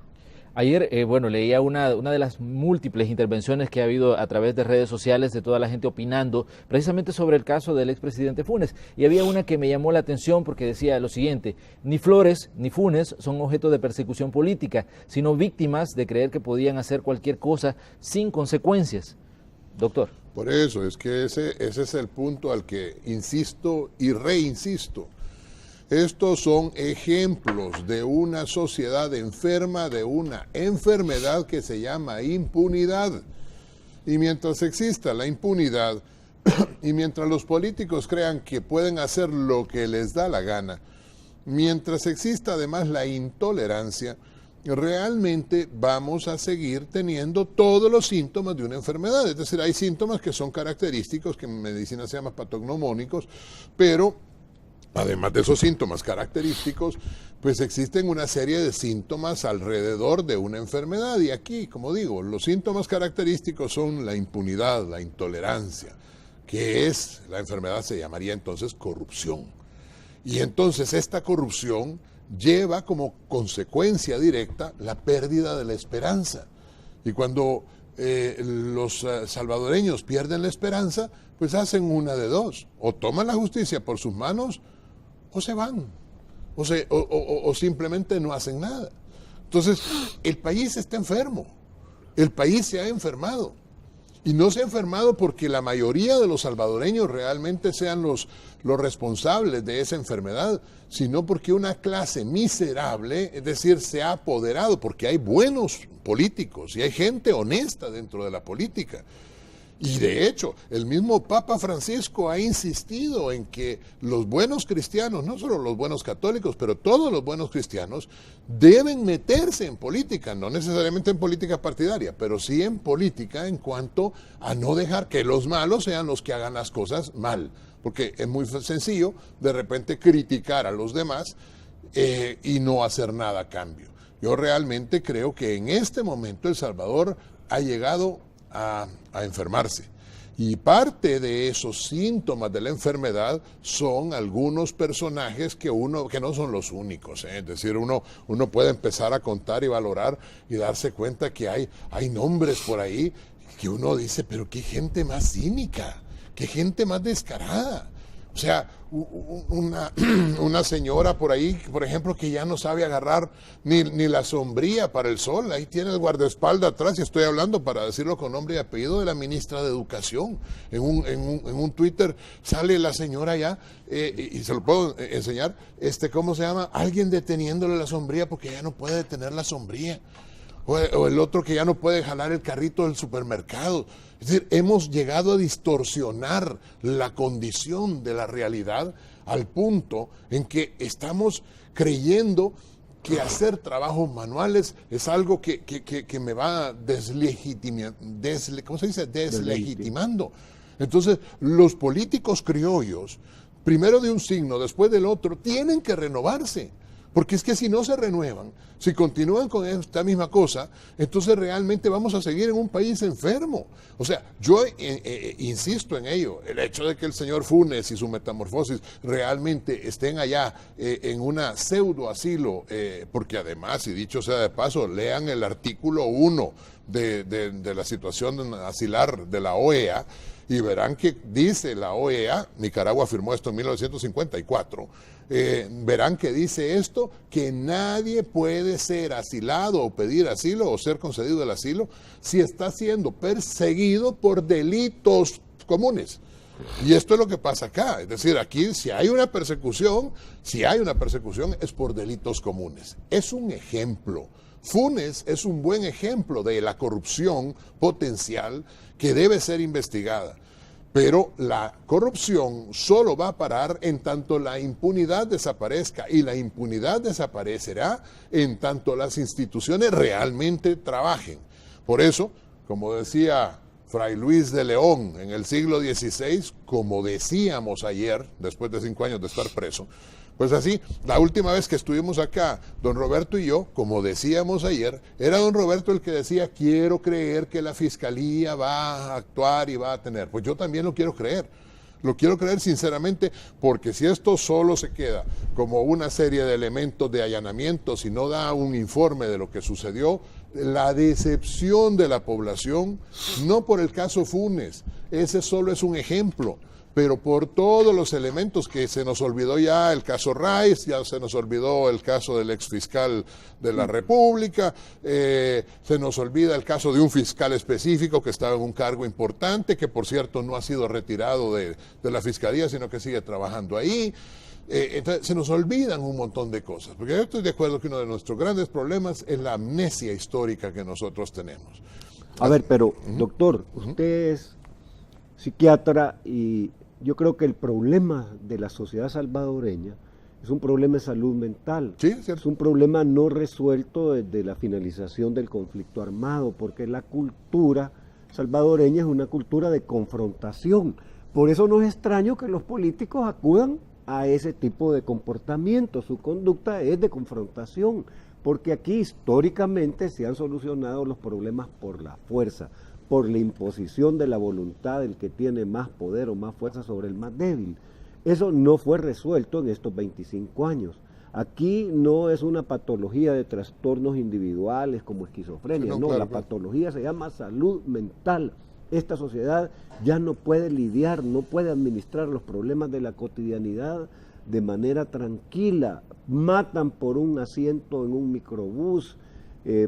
Ayer, leía una de las múltiples intervenciones que ha habido a través de redes sociales de toda la gente opinando precisamente sobre el caso del expresidente Funes. Y había una que me llamó la atención porque decía lo siguiente: ni Flores ni Funes son objeto de persecución política, sino víctimas de creer que podían hacer cualquier cosa sin consecuencias. Doctor. Por eso, es que ese es el punto al que insisto y reinsisto. Estos son ejemplos de una sociedad enferma, de una enfermedad que se llama impunidad. Y mientras exista la impunidad y mientras los políticos crean que pueden hacer lo que les da la gana, mientras exista además la intolerancia, realmente vamos a seguir teniendo todos los síntomas de una enfermedad. Es decir, hay síntomas que son característicos, que en medicina se llaman patognomónicos, pero además de esos síntomas característicos, pues existen una serie de síntomas alrededor de una enfermedad. Y aquí, como digo, los síntomas característicos son la impunidad, la intolerancia, que es, la enfermedad se llamaría entonces corrupción. Y entonces esta corrupción lleva como consecuencia directa la pérdida de la esperanza. Y cuando los salvadoreños pierden la esperanza, pues hacen una de dos: o toman la justicia por sus manos o se van, o simplemente no hacen nada. Entonces, el país está enfermo, el país se ha enfermado. Y no se ha enfermado porque la mayoría de los salvadoreños realmente sean los responsables de esa enfermedad, sino porque una clase miserable, es decir, se ha apoderado, porque hay buenos políticos y hay gente honesta dentro de la política. Y de hecho, el mismo Papa Francisco ha insistido en que los buenos cristianos, no solo los buenos católicos, pero todos los buenos cristianos, deben meterse en política, no necesariamente en política partidaria, pero sí en política en cuanto a no dejar que los malos sean los que hagan las cosas mal. Porque es muy sencillo de repente criticar a los demás y no hacer nada a cambio. Yo realmente creo que en este momento El Salvador ha llegado a enfermarse. Y parte de esos síntomas de la enfermedad son algunos personajes que no son los únicos, ¿eh? Es decir, uno puede empezar a contar y valorar y darse cuenta que hay nombres por ahí que uno dice, pero qué gente más cínica, qué gente más descarada. O sea, una señora por ahí, por ejemplo, que ya no sabe agarrar ni la sombría para el sol. Ahí tiene el guardaespaldas atrás, y estoy hablando, para decirlo con nombre y apellido, de la ministra de Educación. En un Twitter sale la señora ya, y se lo puedo enseñar, ¿cómo se llama? Alguien deteniéndole la sombría porque ya no puede detener la sombría. O el otro que ya no puede jalar el carrito del supermercado. Es decir, hemos llegado a distorsionar la condición de la realidad al punto en que estamos creyendo que hacer trabajos manuales es algo que me va deslegitimando. Entonces, los políticos criollos, primero de un signo, después del otro, tienen que renovarse. Porque es que si no se renuevan, si continúan con esta misma cosa, entonces realmente vamos a seguir en un país enfermo. O sea, yo insisto en ello, el hecho de que el señor Funes y su metamorfosis realmente estén allá en una pseudo asilo, porque además, y dicho sea de paso, lean el artículo 1 de la situación asilar de la OEA, y verán que dice la OEA, Nicaragua firmó esto en 1954, verán que dice esto, que nadie puede ser asilado o pedir asilo o ser concedido el asilo si está siendo perseguido por delitos comunes. Y esto es lo que pasa acá, es decir, aquí si hay una persecución es por delitos comunes. Es un ejemplo. Funes es un buen ejemplo de la corrupción potencial que debe ser investigada. Pero la corrupción solo va a parar en tanto la impunidad desaparezca, y la impunidad desaparecerá en tanto las instituciones realmente trabajen. Por eso, como decía Fray Luis de León en el siglo XVI, como decíamos ayer, después de 5 años de estar preso, pues así, la última vez que estuvimos acá, don Roberto y yo, como decíamos ayer, era don Roberto el que decía, quiero creer que la Fiscalía va a actuar y va a tener. Pues yo también lo quiero creer sinceramente, porque si esto solo se queda como una serie de elementos de allanamientos y no da un informe de lo que sucedió, la decepción de la población, no por el caso Funes, ese solo es un ejemplo, pero por todos los elementos que se nos olvidó ya el caso Rice, ya se nos olvidó el caso del exfiscal de la República, se nos olvida el caso de un fiscal específico que estaba en un cargo importante, que por cierto no ha sido retirado de la Fiscalía, sino que sigue trabajando ahí. Entonces se nos olvidan un montón de cosas, porque yo estoy de acuerdo que uno de nuestros grandes problemas es la amnesia histórica que nosotros tenemos. A ver, pero doctor, usted es psiquiatra y yo creo que el problema de la sociedad salvadoreña es un problema de salud mental. Sí, es cierto. Es un problema no resuelto desde la finalización del conflicto armado, porque la cultura salvadoreña es una cultura de confrontación. Por eso no es extraño que los políticos acudan a ese tipo de comportamiento. Su conducta es de confrontación, porque aquí históricamente se han solucionado los problemas por la fuerza, por la imposición de la voluntad del que tiene más poder o más fuerza sobre el más débil. Eso no fue resuelto en estos 25 años. Aquí no es una patología de trastornos individuales como esquizofrenia, no, la patología se llama salud mental. Esta sociedad ya no puede lidiar, no puede administrar los problemas de la cotidianidad de manera tranquila. Matan por un asiento en un microbús,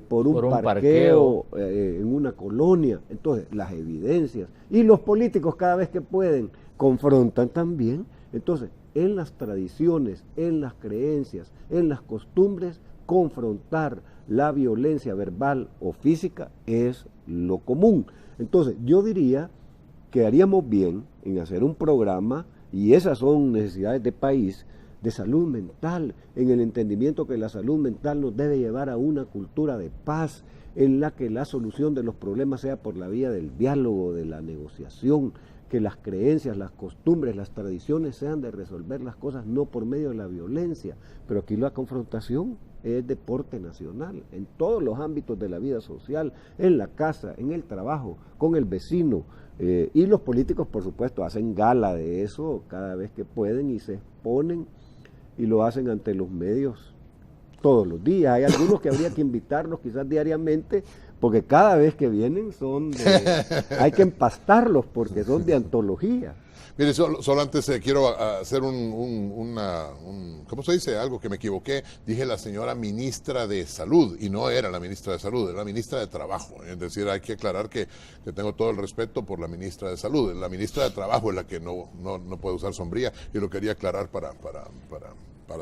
por un parqueo en una colonia. Entonces, las evidencias. Y los políticos cada vez que pueden confrontan también. Entonces, en las tradiciones, en las creencias, en las costumbres, confrontar la violencia verbal o física es lo común. Entonces, yo diría que haríamos bien en hacer un programa, y esas son necesidades de país, de salud mental, en el entendimiento que la salud mental nos debe llevar a una cultura de paz, en la que la solución de los problemas sea por la vía del diálogo, de la negociación, que las creencias, las costumbres, las tradiciones sean de resolver las cosas no por medio de la violencia, pero aquí la confrontación es deporte nacional, en todos los ámbitos de la vida social, en la casa, en el trabajo, con el vecino, y los políticos por supuesto hacen gala de eso cada vez que pueden y se exponen y lo hacen ante los medios todos los días. Hay algunos que habría que invitarlos quizás diariamente, porque cada vez que vienen hay que empastarlos porque son de antología. Mire, solo antes quiero hacer ¿cómo se dice? Algo que me equivoqué. Dije la señora ministra de Salud, y no era la ministra de Salud, era la ministra de Trabajo. Es decir, hay que aclarar que tengo todo el respeto por la ministra de Salud. La ministra de Trabajo es la que no puede usar sombría, y lo quería aclarar para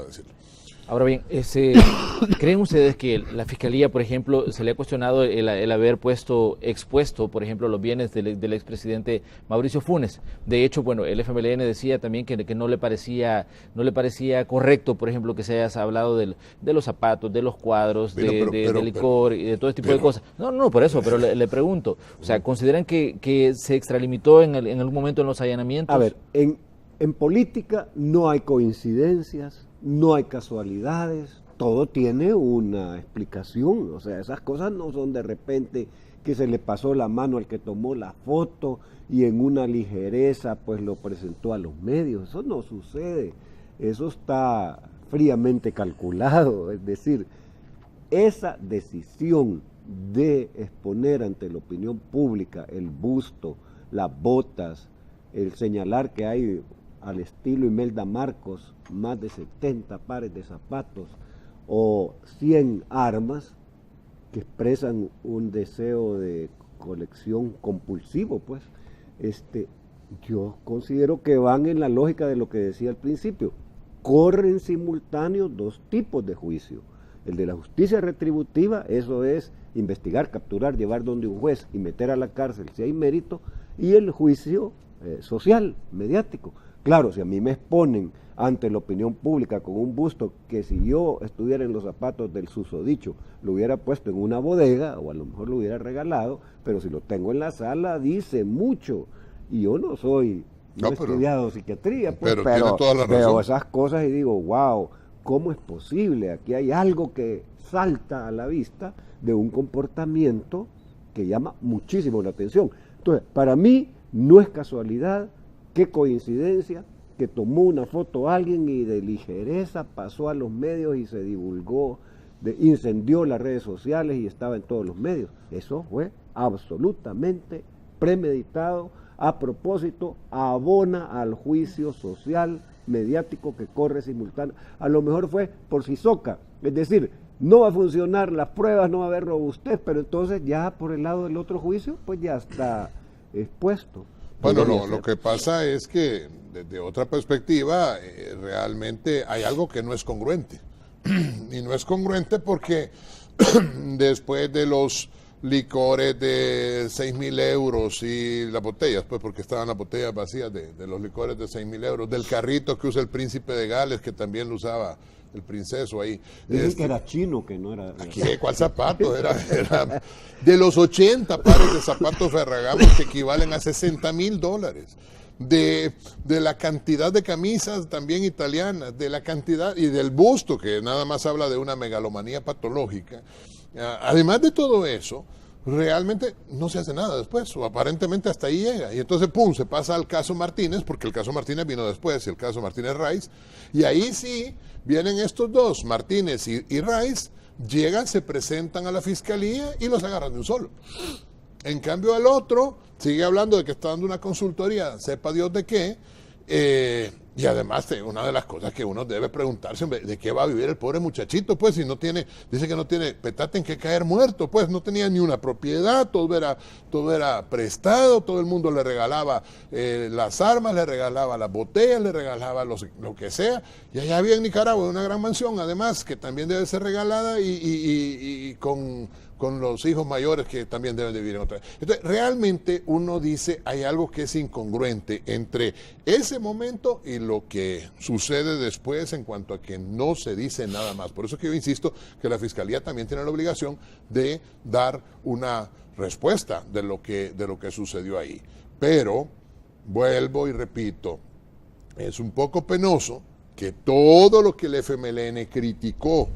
decirlo. Ahora bien, ¿creen ustedes que la Fiscalía, por ejemplo, se le ha cuestionado el haber expuesto, por ejemplo, los bienes del expresidente Mauricio Funes? De hecho, bueno, el FMLN decía también que no le parecía correcto, por ejemplo, que se haya hablado de los zapatos, de los cuadros, de licor y de todo este tipo de cosas. No, por eso, pero le pregunto, o sea, ¿consideran que se extralimitó en algún momento en los allanamientos? A ver, en política no hay coincidencias, no hay casualidades, todo tiene una explicación. O sea, esas cosas no son de repente que se le pasó la mano al que tomó la foto y en una ligereza pues lo presentó a los medios. Eso no sucede, eso está fríamente calculado. Es decir, esa decisión de exponer ante la opinión pública el busto, las botas, el señalar que hay al estilo Imelda Marcos más de 70 pares de zapatos o 100 armas que expresan un deseo de colección compulsivo, pues, yo considero que van en la lógica de lo que decía al principio. Corren simultáneos dos tipos de juicio. El de la justicia retributiva, eso es investigar, capturar, llevar donde un juez y meter a la cárcel si hay mérito, y el juicio social, mediático. Claro, si a mí me exponen ante la opinión pública con un busto que si yo estuviera en los zapatos del susodicho lo hubiera puesto en una bodega o a lo mejor lo hubiera regalado, pero si lo tengo en la sala dice mucho. Y yo no he estudiado psiquiatría, pues, pero tiene toda la razón. Veo esas cosas y digo, wow, ¿cómo es posible? Aquí hay algo que salta a la vista de un comportamiento que llama muchísimo la atención. Entonces, para mí no es casualidad. Qué coincidencia que tomó una foto a alguien y de ligereza pasó a los medios y se divulgó, incendió las redes sociales y estaba en todos los medios. Eso fue absolutamente premeditado, a propósito, abona al juicio social, mediático que corre simultáneo. A lo mejor fue por Sisoca, es decir, no va a funcionar las pruebas, no va a haber robustez, pero entonces ya por el lado del otro juicio, pues ya está expuesto. Bueno, lo que pasa es que desde otra perspectiva realmente hay algo que no es congruente. Y no es congruente porque después de los licores de 6.000 euros y las botellas, pues porque estaban las botellas vacías de los licores de 6.000 euros, del carrito que usa el príncipe de Gales, que también lo usaba el princeso ahí. Dicen que era chino, que no era... ¿Qué? ¿Cuál zapato? Era de los 80 pares de zapatos Ferragamo que equivalen a $60,000. De la cantidad de camisas también italianas, de la cantidad y del busto, que nada más habla de una megalomanía patológica. Además de todo eso, realmente no se hace nada después, o aparentemente hasta ahí llega. Y entonces, pum, se pasa al caso Martínez, porque el caso Martínez vino después, y el caso Martínez-Rice, y ahí sí vienen estos dos, Martínez y Rice, llegan, se presentan a la fiscalía y los agarran de un solo. En cambio, el otro sigue hablando de que está dando una consultoría, sepa Dios de qué, y además una de las cosas que uno debe preguntarse, ¿de qué va a vivir el pobre muchachito? Pues si no tiene, dice que no tiene petate en que caer muerto, pues no tenía ni una propiedad, todo era prestado, todo el mundo le regalaba las armas, le regalaba las botellas, le regalaba lo que sea, y allá había en Nicaragua una gran mansión, además, que también debe ser regalada y con con los hijos mayores que también deben de vivir en otra. Entonces, realmente uno dice, hay algo que es incongruente entre ese momento y lo que sucede después en cuanto a que no se dice nada más. Por eso es que yo insisto que la Fiscalía también tiene la obligación de dar una respuesta de lo que sucedió ahí. Pero, vuelvo y repito, es un poco penoso que todo lo que el FMLN criticó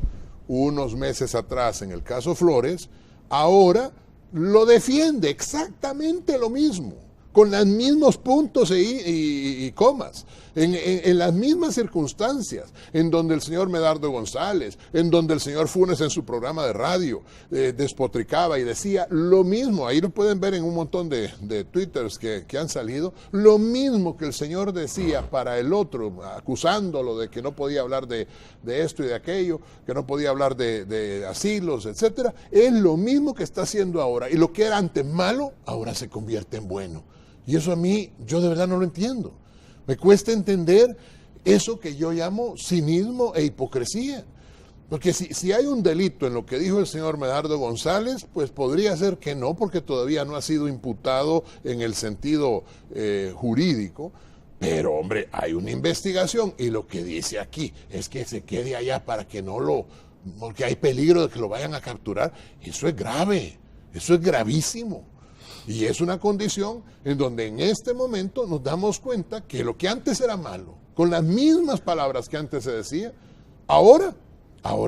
unos meses atrás en el caso Flores, ahora lo defiende exactamente lo mismo, con los mismos puntos y comas, en las mismas circunstancias, en donde el señor Medardo González, en donde el señor Funes en su programa de radio despotricaba y decía lo mismo. Ahí lo pueden ver en un montón de twitters que han salido, lo mismo que el señor decía para el otro, acusándolo de que no podía hablar de esto y de aquello, que no podía hablar de asilos, etcétera. Es lo mismo que está haciendo ahora, y lo que era antes malo, ahora se convierte en bueno. Y eso a mí, yo de verdad no lo entiendo. Me cuesta entender eso que yo llamo cinismo e hipocresía. Porque si hay un delito en lo que dijo el señor Medardo González, pues podría ser que no, porque todavía no ha sido imputado en el sentido jurídico. Pero, hombre, hay una investigación, y lo que dice aquí es que se quede allá para que no porque hay peligro de que lo vayan a capturar. Eso es grave, eso es gravísimo. Y es una condición en donde en este momento nos damos cuenta que lo que antes era malo, con las mismas palabras que antes se decía, ahora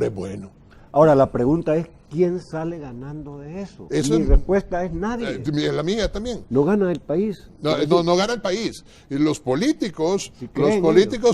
es bueno. Ahora, la pregunta es, ¿quién sale ganando de eso? Mi respuesta es nadie. La mía también. No gana el país. No gana el país. Y los políticos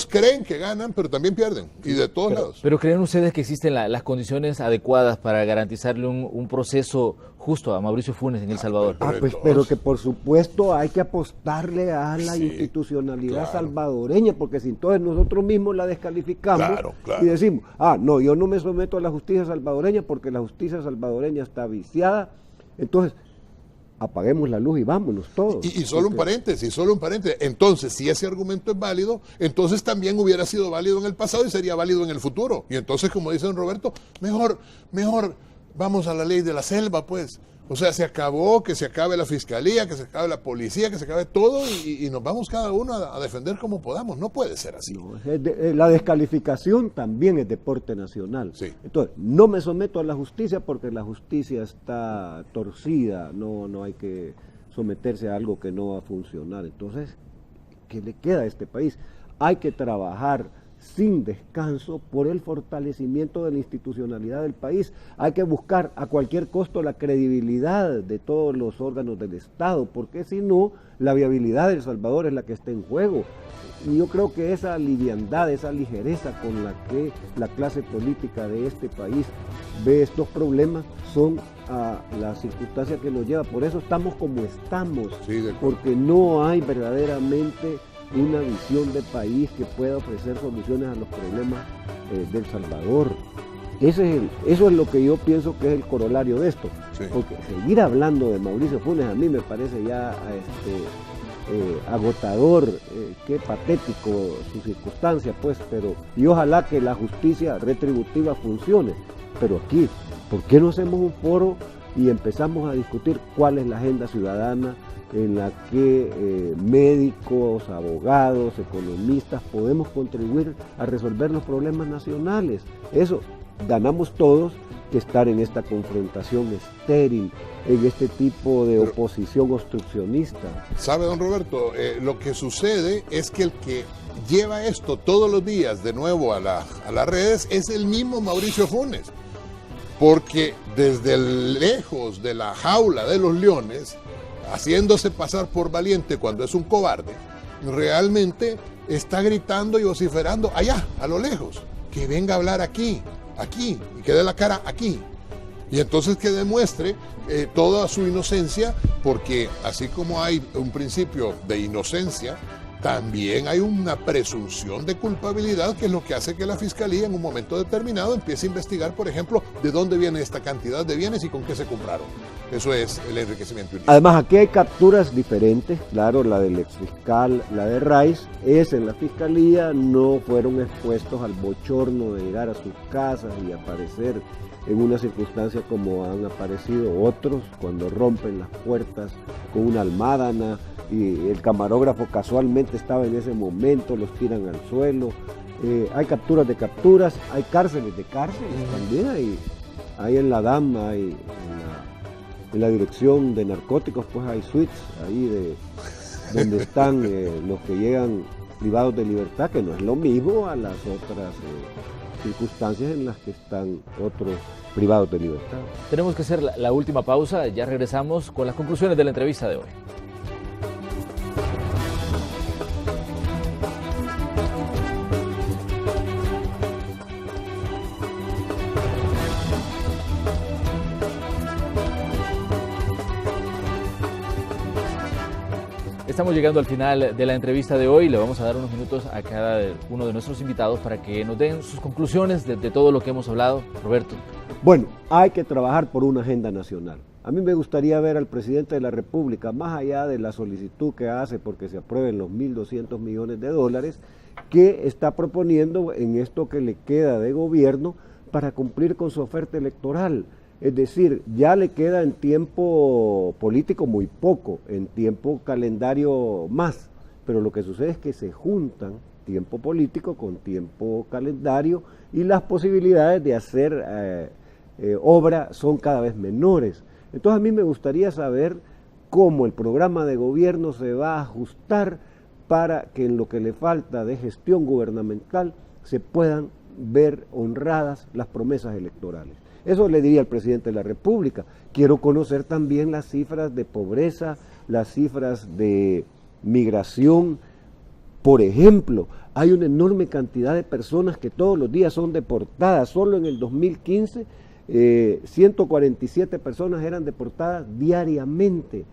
creen que ganan, pero también pierden. Y de todos lados. Pero ¿creen ustedes que existen las condiciones adecuadas para garantizarle un proceso justo a Mauricio Funes en El Salvador? Pero que por supuesto hay que apostarle a la institucionalidad salvadoreña, porque si entonces nosotros mismos la descalificamos y decimos, no, yo no me someto a la justicia salvadoreña porque la justicia salvadoreña está viciada, entonces apaguemos la luz y vámonos todos. Y solo un paréntesis, entonces si ese argumento es válido, entonces también hubiera sido válido en el pasado y sería válido en el futuro. Y entonces, como dice don Roberto, mejor vamos a la ley de la selva, pues. O sea, que se acabe la fiscalía, que se acabe la policía, que se acabe todo y nos vamos cada uno a defender como podamos. No puede ser así. No, la descalificación también es deporte nacional. Sí. Entonces, no me someto a la justicia porque la justicia está torcida, no hay que someterse a algo que no va a funcionar. Entonces, ¿qué le queda a este país? Hay que trabajar sin descanso por el fortalecimiento de la institucionalidad del país. Hay que buscar a cualquier costo la credibilidad de todos los órganos del Estado, porque si no, la viabilidad de El Salvador es la que está en juego. Y yo creo que esa liviandad, esa ligereza con la que la clase política de este país ve estos problemas son la circunstancia que nos lleva. Por eso estamos como estamos, porque no hay verdaderamente una visión de país que pueda ofrecer soluciones a los problemas del Salvador. Eso es lo que yo pienso que es el corolario de esto. Porque seguir hablando de Mauricio Funes a mí me parece ya agotador, qué patético su circunstancia, pues, y ojalá que la justicia retributiva funcione. Pero aquí, ¿por qué no hacemos un foro y empezamos a discutir cuál es la agenda ciudadana en la que médicos, abogados, economistas podemos contribuir a resolver los problemas nacionales? Eso ganamos todos que estar en esta confrontación estéril, en este tipo de oposición obstruccionista. ¿Sabe, don Roberto? Lo que sucede es que el que lleva esto todos los días de nuevo a las redes es el mismo Mauricio Funes, porque desde lejos de la jaula de los leones, haciéndose pasar por valiente cuando es un cobarde, realmente está gritando y vociferando allá, a lo lejos, que venga a hablar aquí, y que dé la cara aquí. Y entonces que demuestre toda su inocencia, porque así como hay un principio de inocencia, también hay una presunción de culpabilidad, que es lo que hace que la Fiscalía en un momento determinado empiece a investigar, por ejemplo, de dónde viene esta cantidad de bienes y con qué se compraron. Eso es el enriquecimiento ilícito. Además, aquí hay capturas diferentes, claro, la del exfiscal, la de Rice, es en la fiscalía, no fueron expuestos al bochorno de llegar a sus casas y aparecer en una circunstancia como han aparecido otros, cuando rompen las puertas con una almádana y el camarógrafo casualmente estaba en ese momento, los tiran al suelo. Hay capturas de capturas, hay cárceles de cárceles también, hay en la DAM, hay en la dirección de narcóticos, pues hay suites ahí donde están los que llegan privados de libertad, que no es lo mismo a las otras circunstancias en las que están otros privados de libertad. Tenemos que hacer la última pausa, ya regresamos con las conclusiones de la entrevista de hoy. Estamos llegando al final de la entrevista de hoy. Le vamos a dar unos minutos a cada uno de nuestros invitados para que nos den sus conclusiones de todo lo que hemos hablado. Roberto. Bueno, hay que trabajar por una agenda nacional. A mí me gustaría ver al presidente de la República, más allá de la solicitud que hace porque se aprueben los 1.200 millones de dólares, que está proponiendo en esto que le queda de gobierno para cumplir con su oferta electoral. Es decir, ya le queda en tiempo político muy poco, en tiempo calendario más, pero lo que sucede es que se juntan tiempo político con tiempo calendario y las posibilidades de hacer obra son cada vez menores. Entonces a mí me gustaría saber cómo el programa de gobierno se va a ajustar para que en lo que le falta de gestión gubernamental se puedan ver honradas las promesas electorales. Eso le diría al presidente de la República. Quiero conocer también las cifras de pobreza, las cifras de migración. Por ejemplo, hay una enorme cantidad de personas que todos los días son deportadas. Solo en el 2015, 147 personas eran deportadas diariamente.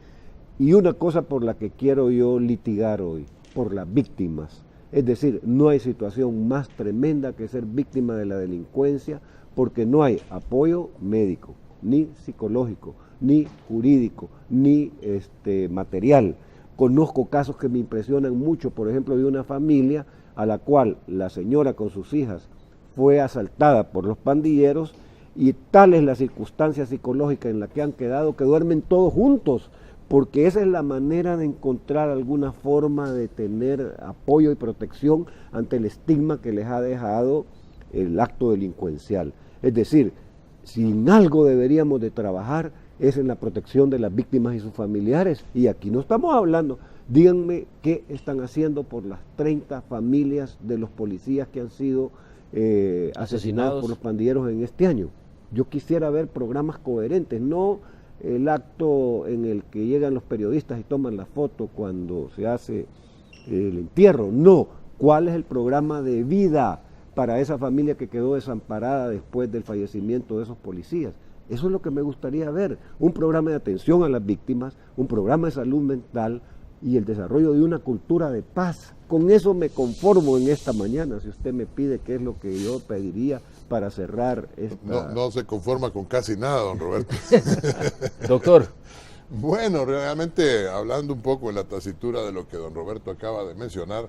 Y una cosa por la que quiero yo litigar hoy, por las víctimas. Es decir, no hay situación más tremenda que ser víctima de la delincuencia, porque no hay apoyo médico, ni psicológico, ni jurídico, ni material. Conozco casos que me impresionan mucho, por ejemplo, de una familia a la cual la señora con sus hijas fue asaltada por los pandilleros y tal es la circunstancia psicológica en la que han quedado que duermen todos juntos, porque esa es la manera de encontrar alguna forma de tener apoyo y protección ante el estigma que les ha dejado el acto delincuencial. Es decir, si en algo deberíamos de trabajar es en la protección de las víctimas y sus familiares. Y aquí no estamos hablando, díganme qué están haciendo por las 30 familias de los policías que han sido asesinados por los pandilleros en este año. Yo quisiera ver programas coherentes, no el acto en el que llegan los periodistas y toman la foto cuando se hace el entierro, no. ¿Cuál es el programa de vida para esa familia que quedó desamparada después del fallecimiento de esos policías? Eso es lo que me gustaría ver, un programa de atención a las víctimas, un programa de salud mental y el desarrollo de una cultura de paz. Con eso me conformo en esta mañana, si usted me pide qué es lo que yo pediría para cerrar esta... No se conforma con casi nada, don Roberto. Doctor. Bueno, realmente hablando un poco en la tesitura de lo que don Roberto acaba de mencionar,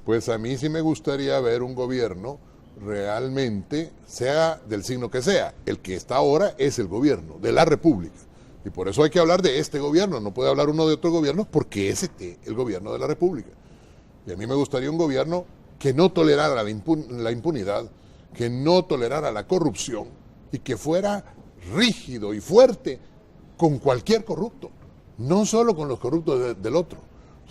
pues a mí sí me gustaría ver un gobierno realmente, sea del signo que sea. El que está ahora es el gobierno de la República. Y por eso hay que hablar de este gobierno, no puede hablar uno de otro gobierno porque es el gobierno de la República. Y a mí me gustaría un gobierno que no tolerara la impunidad, que no tolerara la corrupción y que fuera rígido y fuerte con cualquier corrupto. No solo con los corruptos del otro,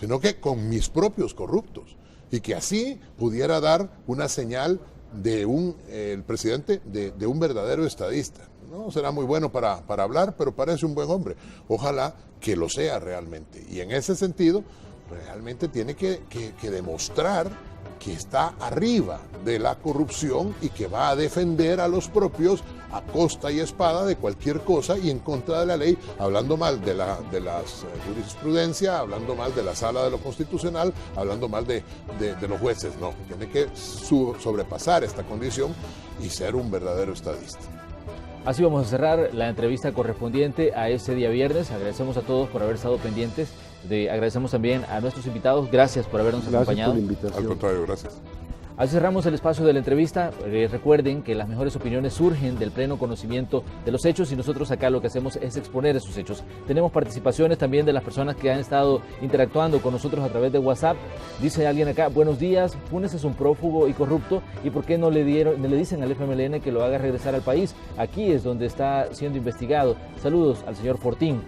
sino que con mis propios corruptos. Y que así pudiera dar una señal de el presidente de un verdadero estadista. No será muy bueno para hablar, pero parece un buen hombre. Ojalá que lo sea realmente. Y en ese sentido, realmente tiene que demostrar que está arriba de la corrupción y que va a defender a los propios a costa y espada de cualquier cosa y en contra de la ley, hablando mal de la jurisprudencia, hablando mal de la sala de lo constitucional, hablando mal de los jueces. No, tiene que sobrepasar esta condición y ser un verdadero estadista. Así vamos a cerrar la entrevista correspondiente a este día viernes. Agradecemos a todos por haber estado pendientes. Agradecemos también a nuestros invitados. Gracias por habernos acompañado. Por la invitación. Al contrario, gracias. Así cerramos el espacio de la entrevista. Recuerden que las mejores opiniones surgen del pleno conocimiento de los hechos y nosotros acá lo que hacemos es exponer esos hechos. Tenemos participaciones también de las personas que han estado interactuando con nosotros a través de WhatsApp. Dice alguien acá, buenos días, Funes es un prófugo y corrupto, ¿y por qué no le dicen al FMLN que lo haga regresar al país? Aquí es donde está siendo investigado. Saludos al señor Fortín.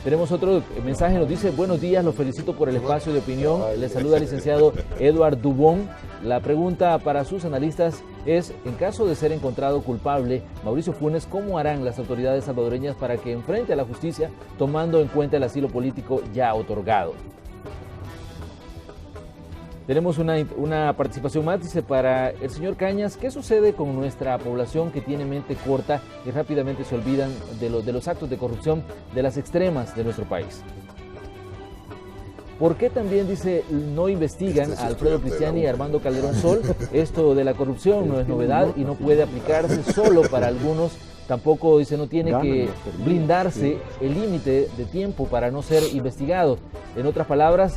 Tenemos otro mensaje, nos dice, buenos días, los felicito por el espacio de opinión. Les saluda el licenciado Edward Dubón. La pregunta para sus analistas es, en caso de ser encontrado culpable, Mauricio Funes, ¿cómo harán las autoridades salvadoreñas para que enfrente a la justicia tomando en cuenta el asilo político ya otorgado? Tenemos una participación más, dice, para el señor Cañas, ¿qué sucede con nuestra población que tiene mente corta y rápidamente se olvidan de los actos de corrupción de las extremas de nuestro país? ¿Por qué también, dice, no investigan a Alfredo Cristiani y Armando Calderón Sol? Esto de la corrupción no es novedad y no puede aplicarse solo para algunos. Tampoco, dice, no tiene que brindarse el límite de tiempo para no ser investigado. En otras palabras,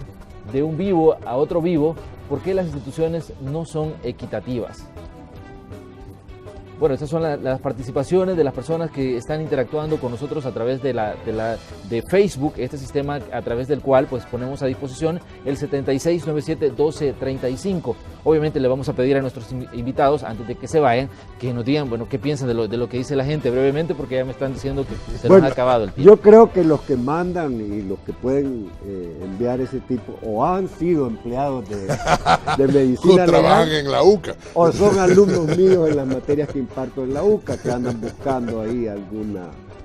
de un vivo a otro vivo, ¿por qué las instituciones no son equitativas? Bueno, estas son las participaciones de las personas que están interactuando con nosotros a través de Facebook, este sistema a través del cual pues ponemos a disposición el 7697-1235. Obviamente le vamos a pedir a nuestros invitados, antes de que se vayan, que nos digan, bueno, qué piensan de lo que dice la gente brevemente, porque ya me están diciendo que se nos ha acabado el tiempo. Yo creo que los que mandan y los que pueden enviar ese tipo, o han sido empleados de medicina o trabajan en la UCA. O son alumnos míos en las materias que imparto en la UCA, que andan buscando ahí algún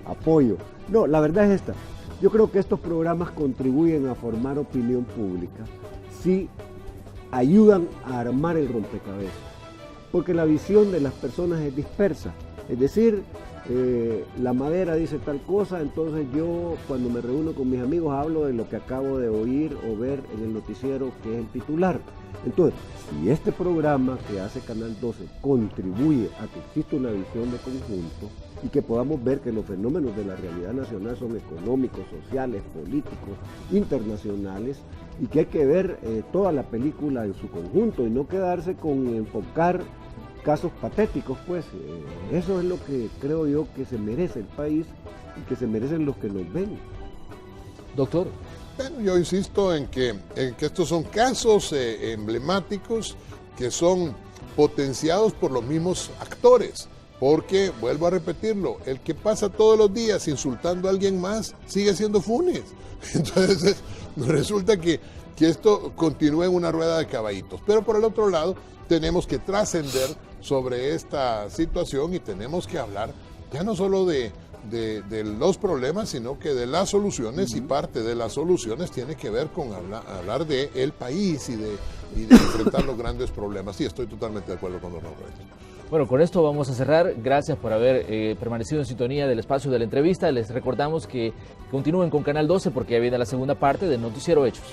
apoyo. No, la verdad es esta. Yo creo que estos programas contribuyen a formar opinión pública si ayudan a armar el rompecabezas, porque la visión de las personas es dispersa. Es decir, la madera dice tal cosa, entonces yo cuando me reúno con mis amigos hablo de lo que acabo de oír o ver en el noticiero, que es el titular. Entonces, si este programa que hace Canal 12 contribuye a que exista una visión de conjunto y que podamos ver que los fenómenos de la realidad nacional son económicos, sociales, políticos, internacionales, y que hay que ver toda la película en su conjunto y no quedarse con enfocar casos patéticos, pues eso es lo que creo yo que se merece el país y que se merecen los que nos ven. Doctor. Bueno, yo insisto en que estos son casos emblemáticos que son potenciados por los mismos actores, porque, vuelvo a repetirlo, el que pasa todos los días insultando a alguien más sigue siendo Funes. Entonces resulta que esto continúa en una rueda de caballitos. Pero por el otro lado, tenemos que trascender sobre esta situación y tenemos que hablar ya no solo de los problemas, sino que de las soluciones, y parte de las soluciones tiene que ver con hablar de el país y de enfrentar los grandes problemas. Sí, estoy totalmente de acuerdo con don Roberto. Bueno, con esto vamos a cerrar. Gracias por haber permanecido en sintonía del espacio de la entrevista. Les recordamos que continúen con Canal 12 porque ya viene la segunda parte del Noticiero Hechos.